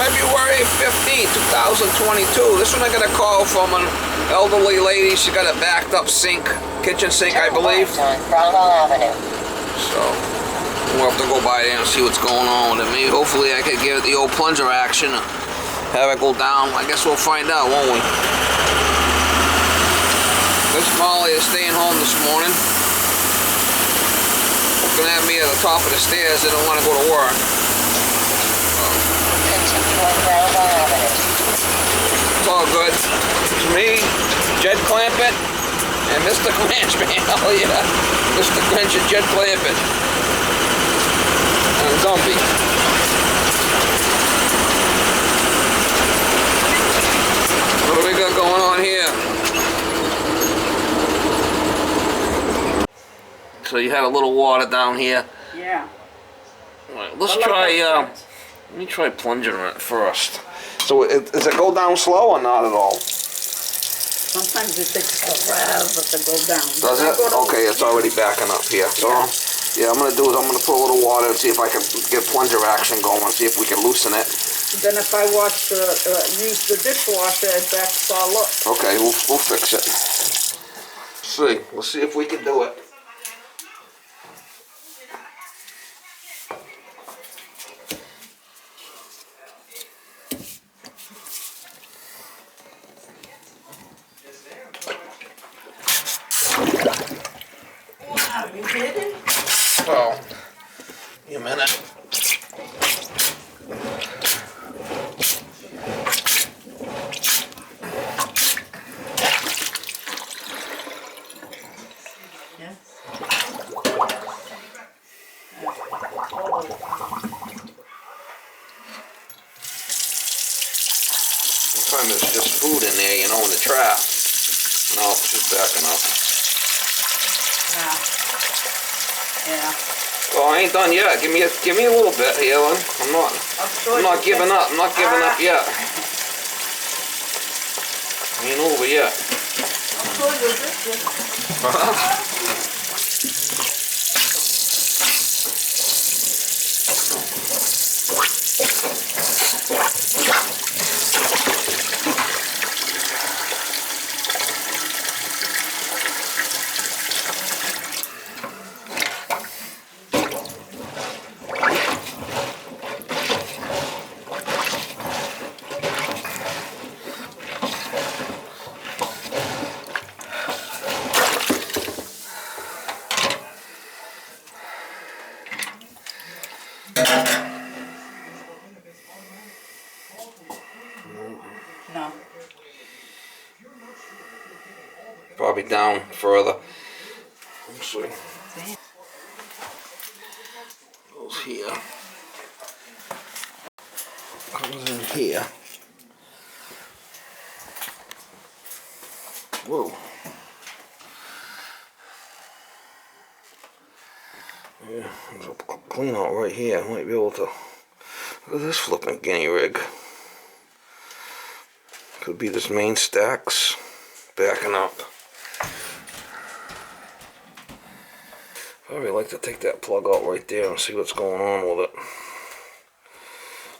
February 15, 2022. This one I got a call from an elderly lady. She got a backed up sink, kitchen sink, I believe. So we'll have to go by there and see what's going on with it. Maybe hopefully I could give it the old plunger action, have it go down. I guess we'll find out, won't we? Miss Molly is staying home this morning. Looking at me at the top of the stairs. They don't want to go to work. It's all good. It's me, Jed Clampett, and Mr. Clench, man. Oh yeah, Mr. Clench and Jed Clampett. And Dumpy. What do we got going on here? So you had a little water down here. Yeah. All right, let's try. Let me try plunging it first. So does it go down slow or not at all? Sometimes it takes forever to go down. Does it? Okay, it's already backing up here. So yeah, I'm gonna do is I'm gonna put a little water and see if I can get plunger action going. See if we can loosen it. Then if I use the dishwasher, it backs all up. Okay, we'll fix it. Let's see if we can do it. Wow, you kidding? Oh, give me a minute. Yes. Sometimes there's just food in there, you know, in the trap. No, she's backing up. Yeah. Well, I ain't done yet. Give me a little bit here, Ellen. I'm not giving up. I'm not giving up yet. I ain't over yet. I'm sure you're good. No. Probably down further. Let's see. Goes here. Comes in here. Whoa. Yeah, there's a clean out right here. I might be able to. Look at this flipping guinea rig. Could be this main stacks backing up. I'd really like to take that plug out right there and see what's going on with it.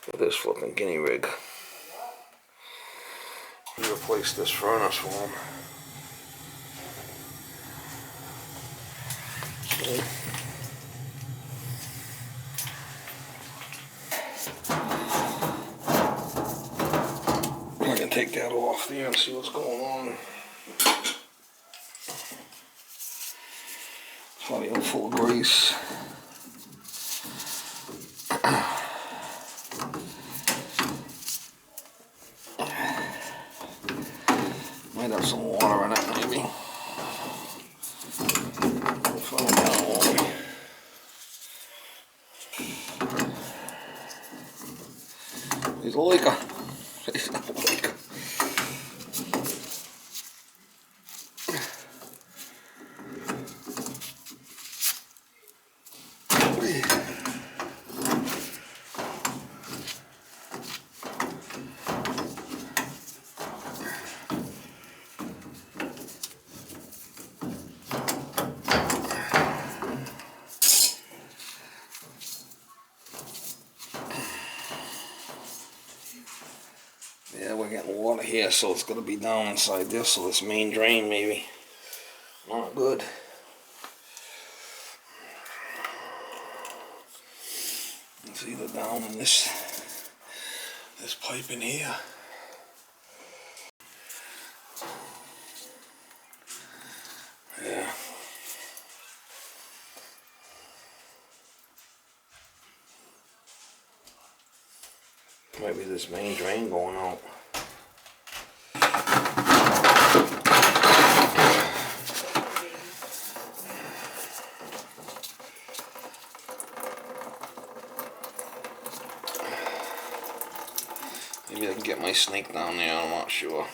Look at this flipping guinea rig. Replace this furnace for him. Okay. I can take that off there and see what's going on. It's probably full of grease. Might have some water in it, maybe. We'll find out, won't we? He's a leaker. He's not a leaker. here, so it's gonna be down inside this, so this main drain maybe. Not good. It's either down in this pipe in here. Yeah. Might be this main drain going out. Maybe I can get my snake down there, I'm not sure.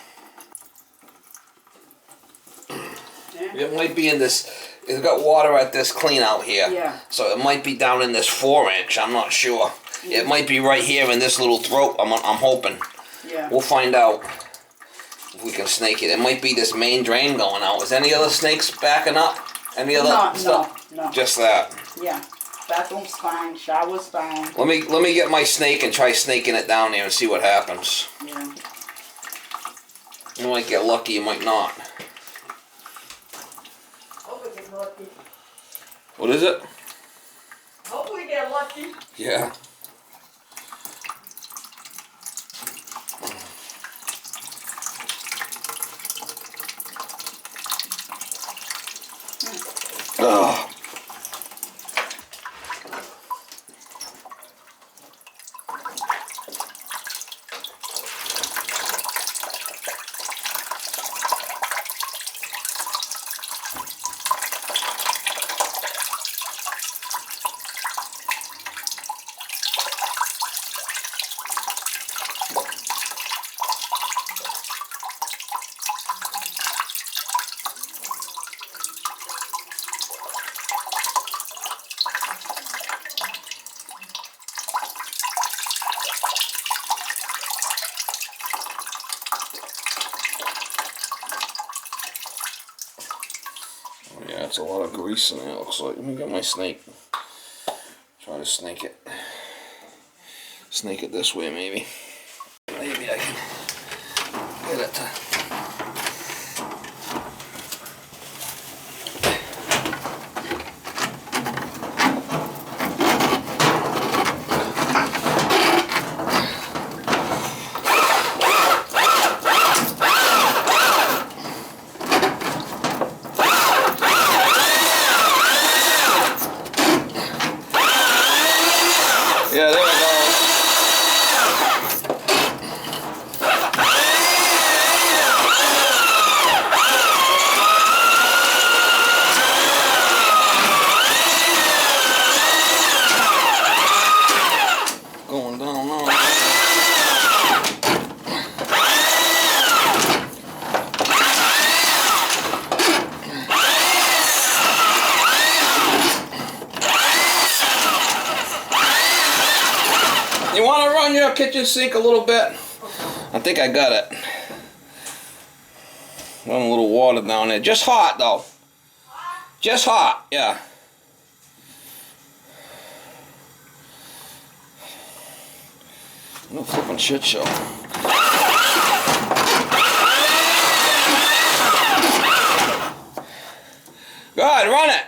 It might be in this, it's got water at this clean out here. Yeah. So it might be down in this 4-inch, I'm not sure. It might be right here in this little throat, I'm hoping. Yeah. We'll find out if we can snake it. It might be this main drain going out. Is any other snakes backing up? Any other stuff? No. Just that. Yeah. Bathroom's fine, shower's fine. Let me get my snake and try snaking it down there and see what happens. Yeah. You might get lucky, you might not. Hope we get lucky. What is it? Hope we get lucky. Yeah. Oh. Yeah, it's a lot of grease in there, it looks like. Let me get my snake. Try to snake it. Snake it this way, maybe. Maybe I can get it to... Yeah, there it goes. Going down now. You want to run your kitchen sink a little bit? I think I got it. Run a little water down there. Just hot though. Just hot, yeah. No flipping shit show. Go ahead, run it.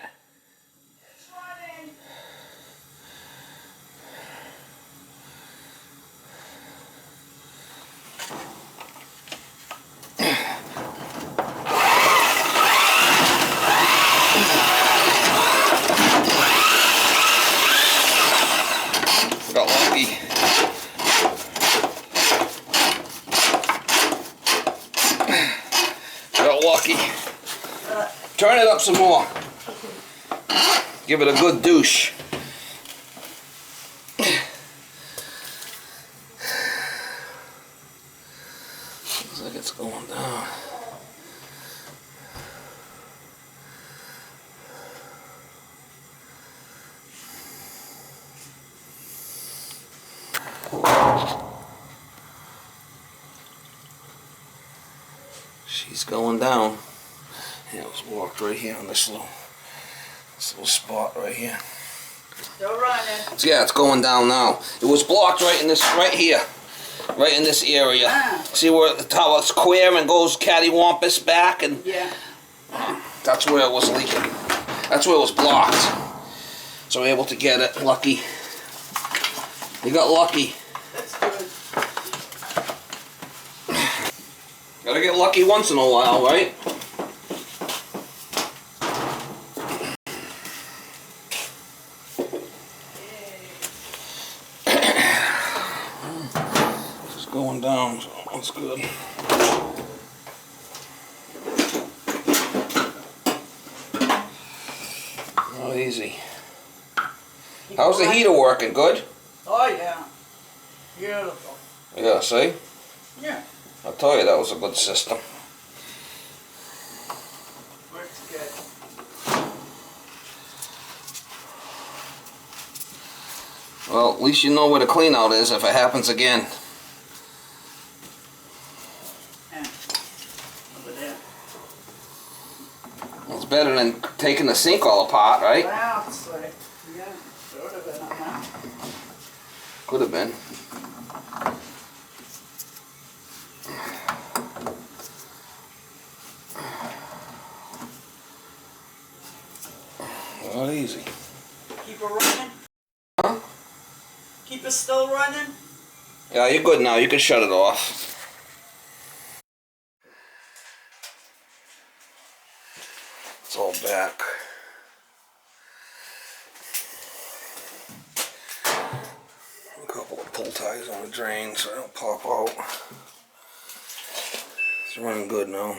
Got lucky. Got lucky. Turn it up some more. Give it a good douche. Looks like it's going down. She's going down. Yeah, it was blocked right here on this little spot right here. Still running. So yeah, it's going down now. It was blocked right in this, right here. Right in this area. Ah. See where the top is square and goes cattywampus back, and Yeah. that's where it was leaking. That's where it was blocked. So we're able to get it. Lucky. You got lucky. That's good. Gotta get lucky once in a while, right? Just going down, so that's good. Not easy. How's the heater working? Good? Oh yeah. Beautiful. Yeah, see? Yeah. I told you that was a good system. Works good. Well, at least you know where the clean out is if it happens again. Yeah. Over there. It's better than taking the sink all apart, right? Wow, it's like, yeah, sort of been on that. Could have been. Not easy. Keep it running? Huh? Keep it still running? Yeah, you're good now. You can shut it off. It's all back. A couple of pull ties on the drain so they don't pop out. It's running good now.